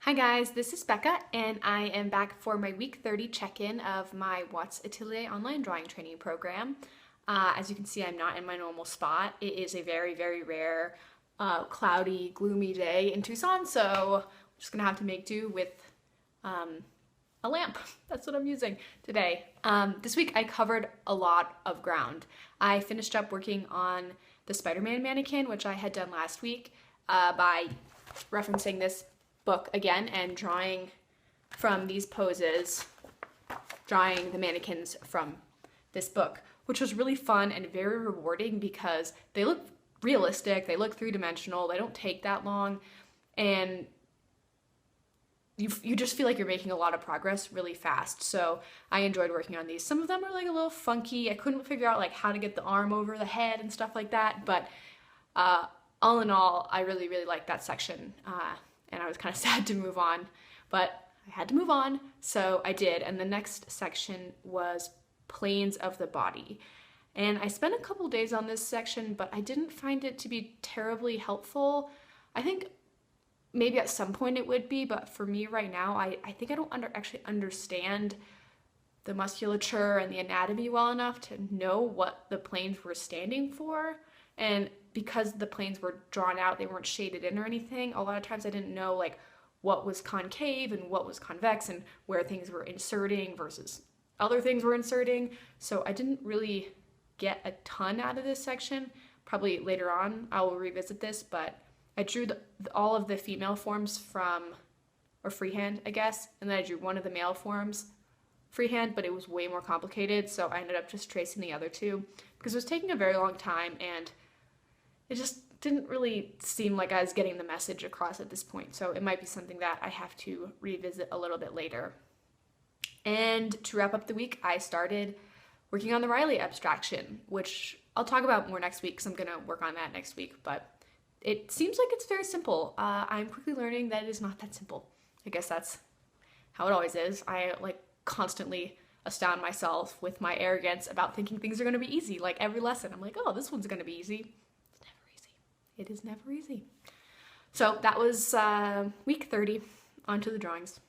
Hi guys, this is Becca and I am back for my week 30 check-in of my What's Atelier online drawing training program. As you can see, I'm not in my normal spot. It is a very, very rare, cloudy, gloomy day in Tucson, so I'm just gonna have to make do with a lamp. That's what I'm using today. This week I covered a lot of ground. I finished up working on the Spiderman mannequin, which I had done last week, by referencing this book again and drawing from these poses, drawing the mannequins from this book, which was really fun and very rewarding because they look realistic, they look three-dimensional, they don't take that long, and you just feel like you're making a lot of progress really fast. So I enjoyed working on these. Some of them are like a little funky. I couldn't figure out like how to get the arm over the head and stuff like that, but all in all, I really, really liked that section. And I was kind of sad to move on, but I had to move on, so I did. And the next section was planes of the body. And I spent a couple days on this section, but I didn't find it to be terribly helpful. I think maybe at some point it would be, but for me right now, I think I don't actually understand the musculature and the anatomy well enough to know what the planes were standing for. And because the planes were drawn out, they weren't shaded in or anything, a lot of times I didn't know like what was concave and what was convex and where things were inserting versus other things were inserting. So I didn't really get a ton out of this section. Probably later on I will revisit this, but I drew all of the female forms or freehand, I guess, and then I drew one of the male forms freehand, but it was way more complicated, so I ended up just tracing the other two because it was taking a very long time and it just didn't really seem like I was getting the message across at this point, so it might be something that I have to revisit a little bit later. And to wrap up the week, I started working on the Riley abstraction, which I'll talk about more next week because I'm going to work on that next week, but it seems like it's very simple. I'm quickly learning that it is not that simple. I guess that's how it always is. I like constantly astound myself with my arrogance about thinking things are going to be easy. Like every lesson, I'm like, oh, this one's going to be easy. It is never easy. So that was week 30. On to the drawings.